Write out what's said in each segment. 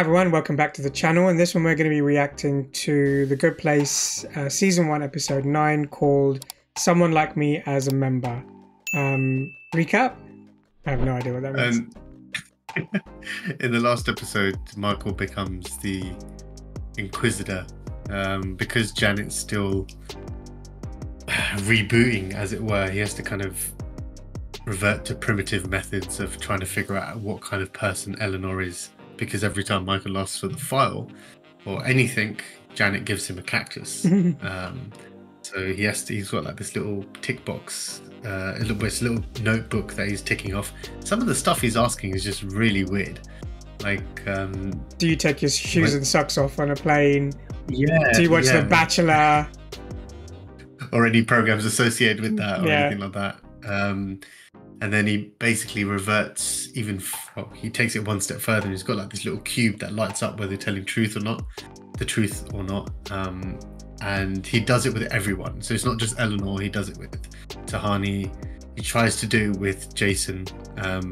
Hi everyone, welcome back to the channel. In this one we're going to be reacting to The Good Place Season 1 Episode 9 called Someone Like Me as a Member. Recap? I have no idea what that means. In the last episode, Michael becomes the Inquisitor because Janet's still rebooting, as it were. He has to kind of revert to primitive methods of trying to figure out what kind of person Eleanor is, because every time Michael asks for the file or anything, Janet gives him a cactus. So he's got like this little tick box, this little notebook that he's ticking off. Some of the stuff he's asking is just really weird. Like, do you take your shoes and socks off on a plane? Yeah. Do you watch The Bachelor? Or any programs associated with that, or anything like that. And then he basically reverts he takes it one step further, and he's got like this little cube that lights up whether they're telling the truth or not. And he does it with everyone. So it's not just Eleanor, he does it with Tahani. He tries to do it with Jason,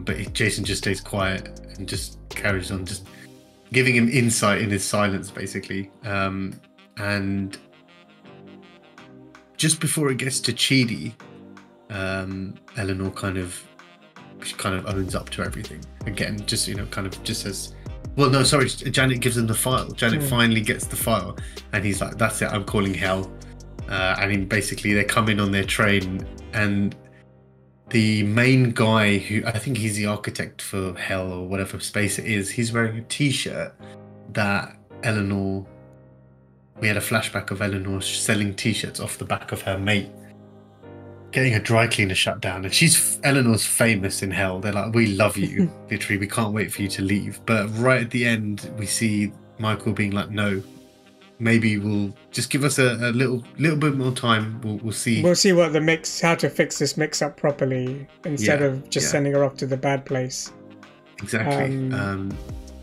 but Jason just stays quiet and just carries on, just giving him insight in his silence, basically. And just before it gets to Chidi, Eleanor kind of owns up to everything again. Just says, well, no, sorry, Janet gives him the file. Janet finally gets the file, and he's like, that's it, I'm calling hell. And basically they come in on their train, and the main guy, who I think he's the architect for hell or whatever space it is, he's wearing a t-shirt that Eleanor, we had a flashback of Eleanor selling t-shirts off the back of her mate getting a dry cleaner shut down, and Eleanor's famous in hell. They're like, we love you, literally, we can't wait for you to leave. But right at the end, we see Michael being like, no, maybe we'll just give us a little bit more time. We'll see. We'll see what how to fix this mix up properly instead of just sending her off to the bad place. Exactly.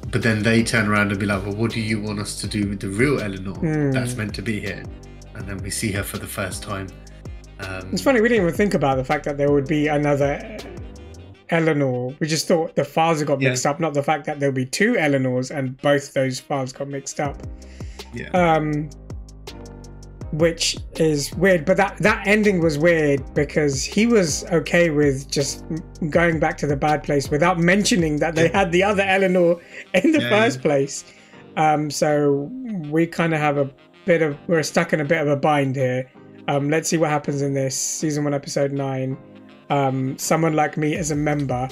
But then they turn around and be like, well, what do you want us to do with the real Eleanor that's meant to be here? And then we see her for the first time. It's funny, we didn't even think about the fact that there would be another Eleanor. We just thought the files got mixed up, not the fact that there'll be two Eleanors and both those files got mixed up. Which is weird, but that ending was weird because he was okay with just going back to the bad place without mentioning that they had the other Eleanor in the first place. So we kind of we're stuck in a bit of a bind here. Let's see what happens in this Season 1 Episode 9. Someone Like Me as a Member.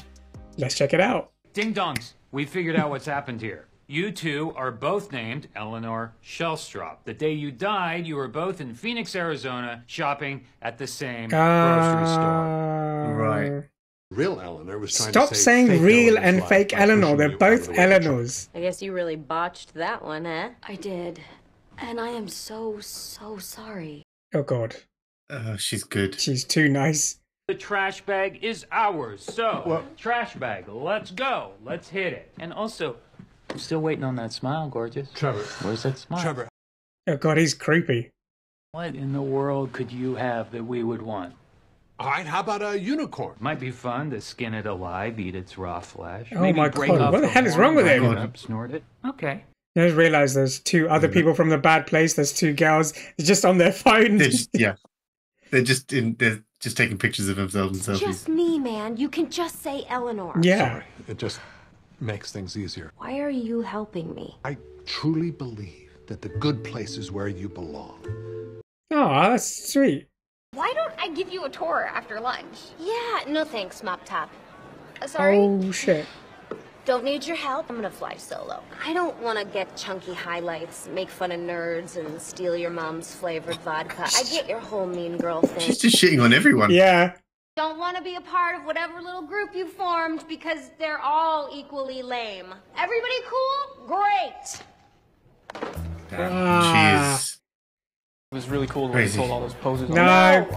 Let's check it out. Ding dongs, we figured out what's happened here. You two are both named Eleanor Shellstrop. The day you died, you were both in Phoenix, Arizona, shopping at the same grocery store. Right. Real Eleanor was trying Stop to say saying real and fake Eleanor. They're both Eleanors. I guess you really botched that one, eh? I did. And I am so sorry. Oh God. She's good. She's too nice. The trash bag is ours. So, trash bag, let's go. Let's hit it. And also, I'm still waiting on that smile, gorgeous. Trevor. Where's that smile? Trevor. Oh God, he's creepy. What in the world could you have that we would want? All right, how about a unicorn? Might be fun to skin it alive, eat its raw flesh. Oh my God, what the hell is wrong with him? Snort it. Okay. I just realised there's two other people from the bad place. There's two girls just on their phone. They're just taking pictures of themselves and selfies. Just me, man. You can just say Eleanor. Yeah. Sorry, it just makes things easier. Why are you helping me? I truly believe that the good place is where you belong. Oh, that's sweet. Why don't I give you a tour after lunch? Yeah, no thanks, Mop Top. Sorry? Oh, shit. Don't need your help. I'm gonna fly solo. I don't want to get chunky highlights, make fun of nerds, and steal your mom's flavored vodka. I get your whole mean girl thing. She's just shitting on everyone. Yeah. Don't want to be a part of whatever little group you formed because they're all equally lame. Everybody cool? Great. Jeez. It was really cool when you told all those poses. No.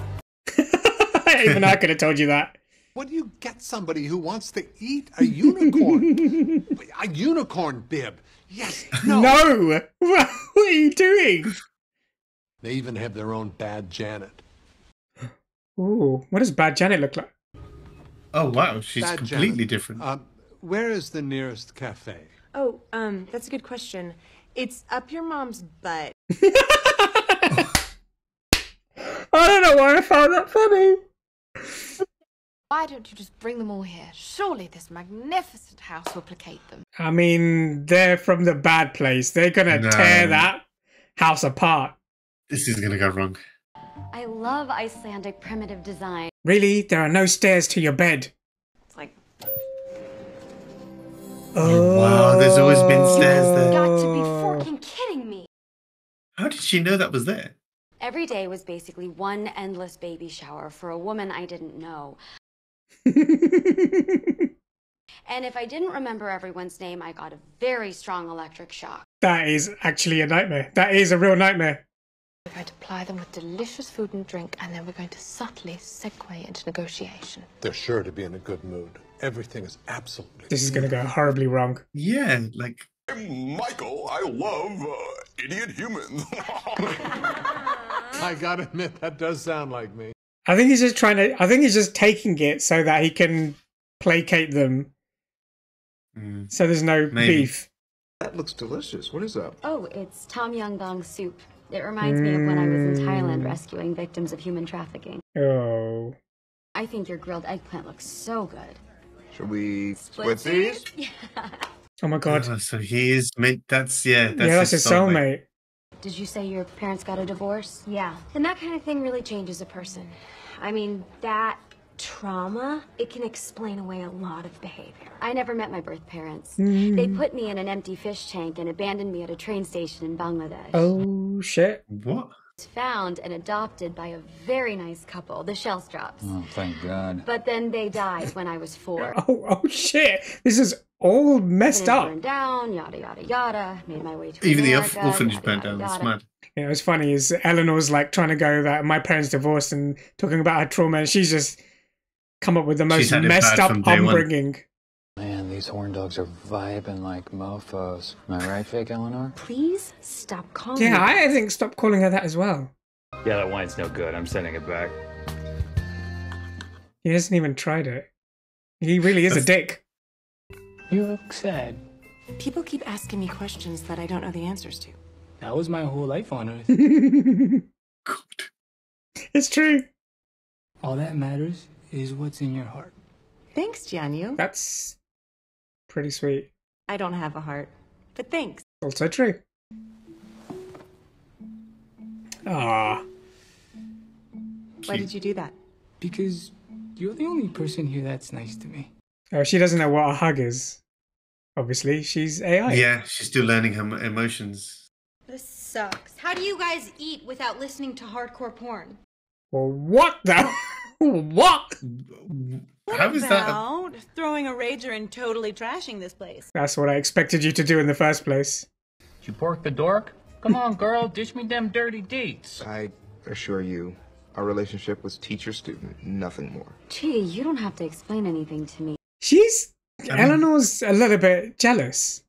Even I could have told you that. What do you get somebody who wants to eat a unicorn? A unicorn bib. Yes. No. No. What are you doing? They even have their own Bad Janet. Ooh, what does Bad Janet look like? Oh wow, she's Bad completely Janet. different. Where is the nearest cafe? Oh, that's a good question. It's up your mom's butt. I don't know why I found that funny. Why don't you just bring them all here? Surely this magnificent house will placate them. I mean, they're from the bad place. They're gonna tear that house apart. This is gonna go wrong. I love Icelandic primitive design. Really? There are no stairs to your bed? It's like... Oh, wow, there's always been stairs there. Got to be fucking kidding me. How did she know that was there? Every day was basically one endless baby shower for a woman I didn't know. And if I didn't remember everyone's name, I got a very strong electric shock. That is actually a nightmare. That is a real nightmare. We're going to ply them with delicious food and drink, and then we're going to subtly segue into negotiation. They're sure to be in a good mood. Everything is absolutely... This is going to go horribly wrong. Yeah, like... Michael, I love idiot humans. I gotta admit, that does sound like me. I think he's just trying to... I think he's just taking it so that he can placate them. So there's no beef. That looks delicious. What is that? Oh, it's Tom Yum Goong soup. It reminds me of when I was in Thailand rescuing victims of human trafficking. Oh. I think your grilled eggplant looks so good. Should we split these? Yeah. Oh my god. Oh, so he is meant... That's his soulmate. Did you say your parents got a divorce? Yeah. And that kind of thing really changes a person. I mean, that trauma, it can explain away a lot of behavior. I never met my birth parents. They put me in an empty fish tank and abandoned me at a train station in Bangladesh. Oh, shit. What? I was found and adopted by a very nice couple, the Shellstrops. Oh, thank God. But then they died when I was 4. Oh shit. This is all messed up. Burned down, yada, yada, yada. Made my way to Even America, the orphanage yada, burned yada, down. That's yada. mad. Yeah, what's funny is Eleanor's like trying to go that my parents divorced and talking about her trauma, and she's just come up with the most messed up upbringing. Man, these horn dogs are vibing like mofos. Am I right, fake Eleanor? Please stop calling Yeah, her. I think stop calling her that as well. Yeah, that wine's no good. I'm sending it back. He hasn't even tried it. He really is a dick. You look sad. People keep asking me questions that I don't know the answers to. That was my whole life on Earth. It's true. All that matters is what's in your heart. Thanks, Jianyu. That's pretty sweet. I don't have a heart, but thanks. Also true. Ah. Why did you do that? Because you're the only person here that's nice to me. Oh, she doesn't know what a hug is. Obviously, she's AI. Yeah, she's still learning her emotions. This sucks. How do you guys eat without listening to hardcore porn? Well, what the? What? How is that? Throwing a rager and totally trashing this place. That's what I expected you to do in the first place. Did you pork the dork? Come on, girl, dish me them dirty deets. I assure you, our relationship was teacher-student, nothing more. Gee, you don't have to explain anything to me. Eleanor's a little bit jealous.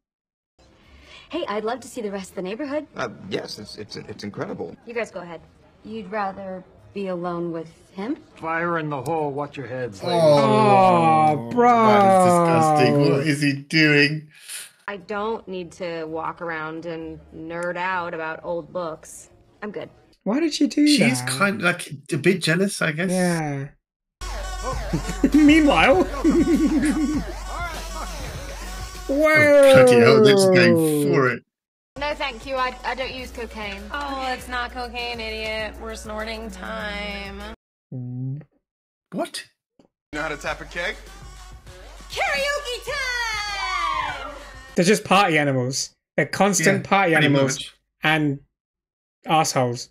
Hey, I'd love to see the rest of the neighborhood. Yes, it's incredible. You guys go ahead. You'd rather be alone with him? Fire in the hole, watch your heads. Oh, bro. That is disgusting. What is he doing? I don't need to walk around and nerd out about old books. I'm good. Why did she do that? She's kind of like a bit jealous, I guess. Yeah. Meanwhile. Whoa. Bloody hell, they're just going for it. No, thank you. I don't use cocaine. Oh, it's not cocaine, idiot. We're snorting time. What? You know how to tap a keg? Karaoke time! They're just party animals. They're constant party animals and assholes.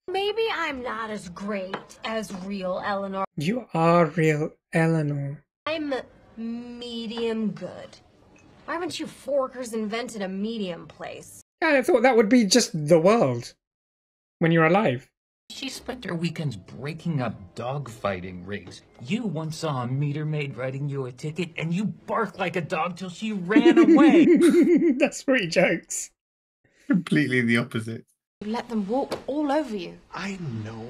Maybe I'm not as great as real Eleanor. You are real Eleanor. I'm medium good. Why haven't you forkers invented a medium place? Yeah, I thought that would be just the world when you're alive. She spent her weekends breaking up dogfighting rings. You once saw a meter maid writing you a ticket, and you barked like a dog till she ran away. That's pretty jokes. Completely the opposite. You let them walk all over you. I know.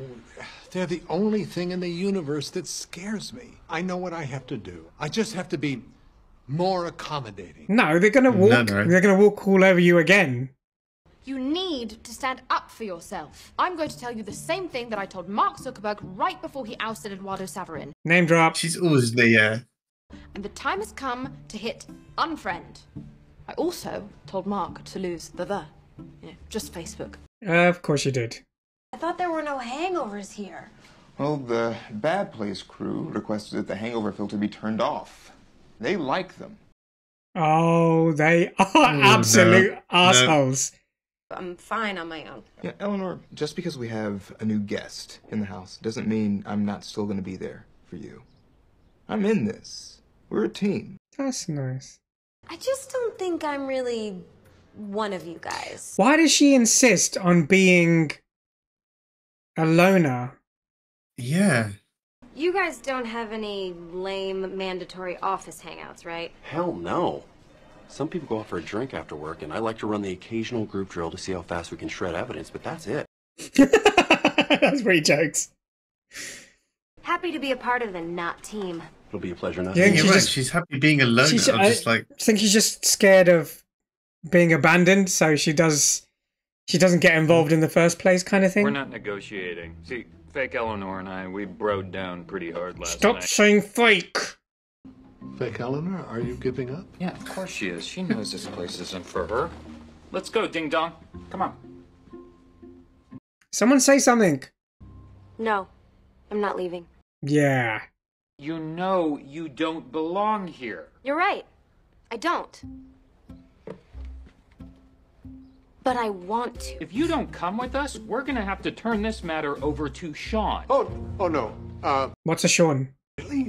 They're the only thing in the universe that scares me. I know what I have to do. I just have to be more accommodating. No, they're gonna walk. No. They're gonna walk all over you again. You need to stand up for yourself. I'm going to tell you the same thing that I told Mark Zuckerberg right before he ousted Eduardo Saverin. Name drop. She's always the And the time has come to hit unfriend. I also told Mark to lose the. You know, just Facebook. Of course you did. I thought there were no hangovers here. Well, the Bad Place crew requested that the hangover filter be turned off. They like them. Oh, they are absolute assholes. I'm fine on my own. Yeah, Eleanor, just because we have a new guest in the house doesn't mean I'm not still going to be there for you. I'm in this. We're a team. That's nice. I just don't think I'm really one of you guys. Why does she insist on being a loner? Yeah. You guys don't have any lame mandatory office hangouts, right? Hell no. Some people go out for a drink after work, and I like to run the occasional group drill to see how fast we can shred evidence, but that's it. That's pretty jokes. Happy to be a part of the not team. It'll be a pleasure now. Yeah, you're right. She's happy being alone. I think she's just scared of being abandoned, so she doesn't get involved in the first place, kind of thing. We're not negotiating. See, fake Eleanor and I, we broed down pretty hard last Stop night. saying fake. Fake Eleanor, are you giving up? Yeah, of course she is. She knows this place isn't for her. Let's go, ding dong. Come on. Someone say something. No, I'm not leaving. Yeah. You know you don't belong here. You're right. I don't. But I want to. If you don't come with us, we're gonna have to turn this matter over to Sean. Oh no. What's a Sean? Really?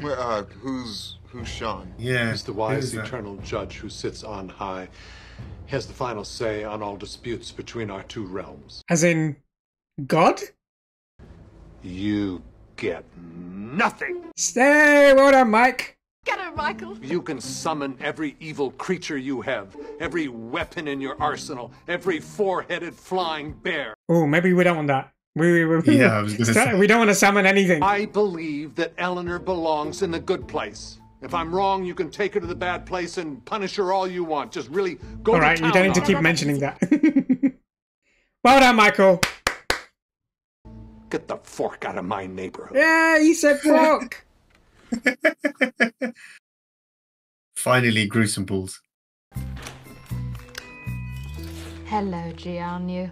Who's Sean? Yeah. He's the wise, eternal judge who sits on high. He has the final say on all disputes between our two realms. As in, God? You get nothing. Stay, well done, Mike. Get it, Michael. You can summon every evil creature you have, every weapon in your arsenal, every four-headed flying bear. Oh, maybe we don't want that. Yeah, I was gonna say. We don't want to summon anything. I believe that Eleanor belongs in the good place. If I'm wrong, you can take her to the bad place and punish her all you want. Just really go All to right, town you don't need to on keep her. mentioning that. Well done, Michael. Get the fork out of my neighborhood. Yeah, he said fork. Finally, gruesome balls. Hello, Gianni.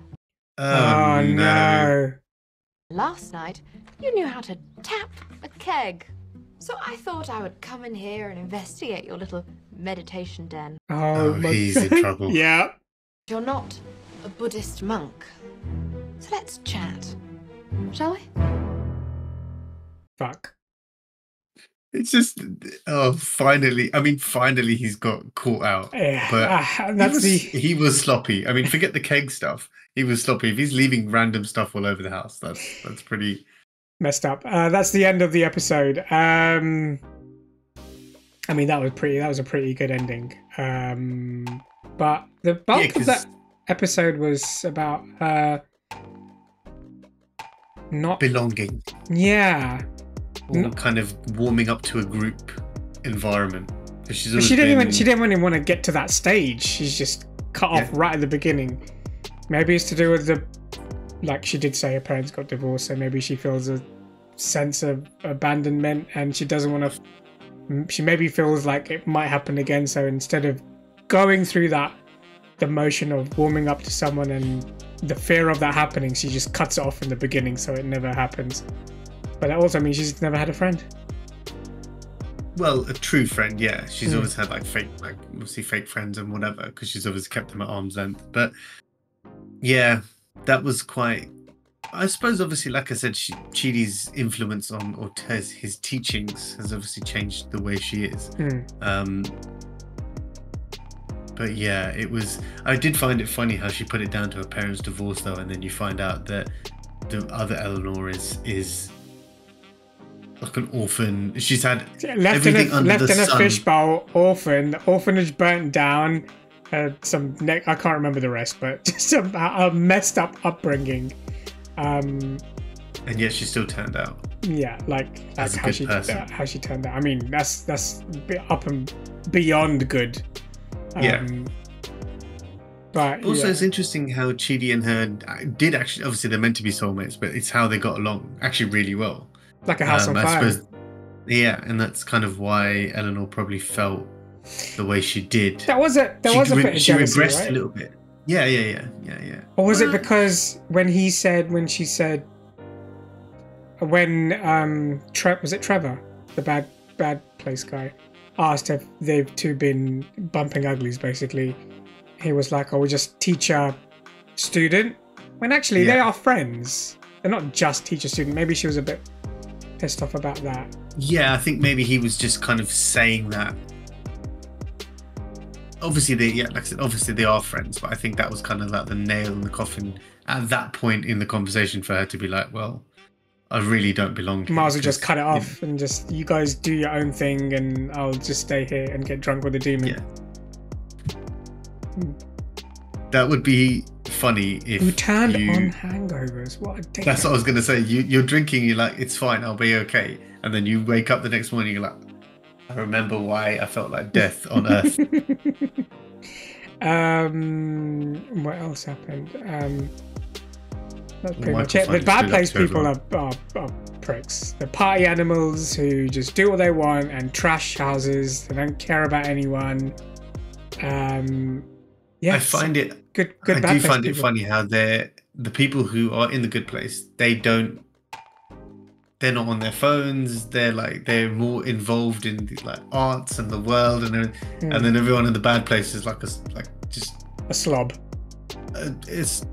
Oh no. Last night, you knew how to tap a keg. So I thought I would come in here and investigate your little meditation den. Oh, he's in trouble. Yeah. You're not a Buddhist monk. So let's chat. Shall we? Fuck. It's just, finally. I mean, finally he's got caught out. Yeah, But that's he was sloppy. I mean, forget the keg stuff. He was sloppy. If he's leaving random stuff all over the house, that's pretty messed up. That's the end of the episode. I mean, that was a pretty good ending. But the bulk of that episode was about not belonging. Yeah. Or kind of warming up to a group environment. She didn't even want to get to that stage. She's just cut off right at the beginning. Maybe it's to do with like she did say, her parents got divorced, so maybe she feels a sense of abandonment, and she doesn't want to. She maybe feels like it might happen again, so instead of going through the motion of warming up to someone and the fear of that happening, she just cuts it off in the beginning, so it never happens. But that also means she's never had a friend. Well, a true friend, yeah. She's always had obviously fake friends and whatever, because she's always kept them at arm's length. But yeah, that was quite. I suppose, obviously, like I said, Chidi's influence on, or his teachings has obviously changed the way she is. But yeah, it was. I did find it funny how she put it down to her parents' divorce, though, and then you find out that the other Eleanor is like an orphan. She's had everything under the sun. Left in a fishbowl, orphan. The orphanage burnt down. I can't remember the rest, but just a messed up upbringing. And yet she still turned out. Yeah, like that's how she turned out. I mean, that's up and beyond good. But also, it's interesting how Chidi and her did actually. Obviously, they're meant to be soulmates, but it's how they got along actually really well. Like a house on fire. Yeah, and that's kind of why Eleanor probably felt the way she did. There was a bit of jealousy, she regressed right? a little bit. Yeah. Or was it because when she said was it Trevor, the bad place guy, asked if they've two been bumping uglies, basically, he was like, "Oh, we're just teacher student," when actually they are friends. They're not just teacher student. Maybe she was a bit pissed off about that. Yeah, I think maybe he was just kind of saying that. Obviously, like I said, obviously they are friends, but I think that was kind of like the nail in the coffin at that point in the conversation for her to be like, well, I really don't belong to you. Might as well just cut it off and just, you guys do your own thing and I'll just stay here and get drunk with the demon. Yeah. That would be funny if you turned on hangovers. What a day. That's what I was going to say. You're drinking, you're like, it's fine, I'll be okay. And then you wake up the next morning, you're like, I remember why I felt like death on Earth. What else happened? That's pretty much it. The bad place people are pricks. They're party animals who just do what they want and trash houses. They don't care about anyone. I find it good. I do find it funny how the people who are in the good place, they're not on their phones. They're more involved in the, like, arts and the world, and then everyone in the bad place is just a slob. It's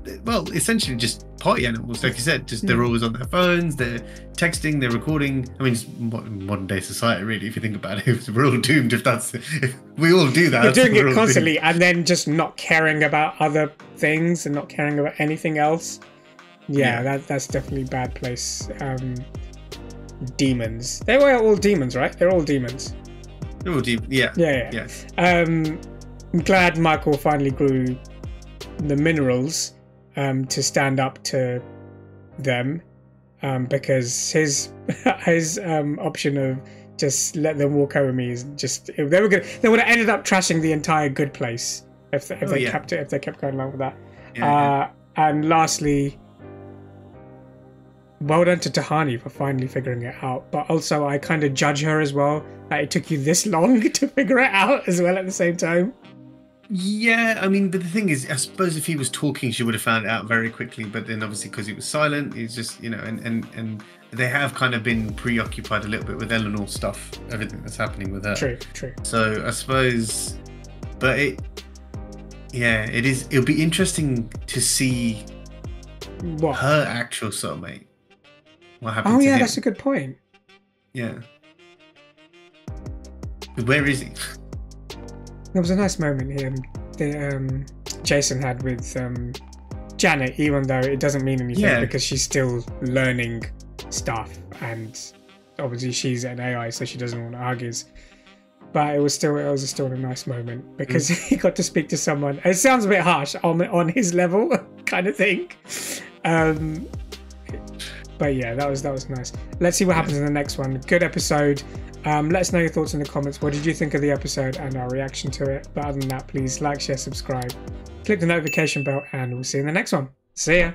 essentially just party animals, like you said. Just they're always on their phones. They're texting. They're recording. I mean, it's modern day society, really. If you think about it, we're all doomed. If we all do that, we're doing it constantly, and then just not caring about other things and not caring about anything else. Yeah. That's definitely bad place. Demons. They were all demons, right? They're all demons. They're all demons. Yeah. I'm glad Michael finally grew the minerals to stand up to them, because his option of just let them walk over me is just, if they would have ended up trashing the entire good place if they kept going along with that. And lastly, well done to Tahani for finally figuring it out, but also I kind of judge her as well, that it took you this long to figure it out as well at the same time. Yeah, I mean, but the thing is, I suppose if he was talking, she would have found it out very quickly, but then obviously because he was silent, he's just, and they have kind of been preoccupied a little bit with Eleanor stuff, everything that's happening with her. True. So I suppose, but it'll be interesting to see her actual soulmate. What happened to him? That's a good point. Yeah. Where is he? There was a nice moment here Jason had with Janet, even though it doesn't mean anything because she's still learning stuff, and obviously she's an AI, so she doesn't want to argue. But it was still a nice moment because he got to speak to someone. It sounds a bit harsh on his level, kind of thing. But yeah, that was nice. Let's see what happens in the next one. Good episode. Let us know your thoughts in the comments. What did you think of the episode and our reaction to it? But other than that, please like, share, subscribe, click the notification bell, and we'll see you in the next one. See ya.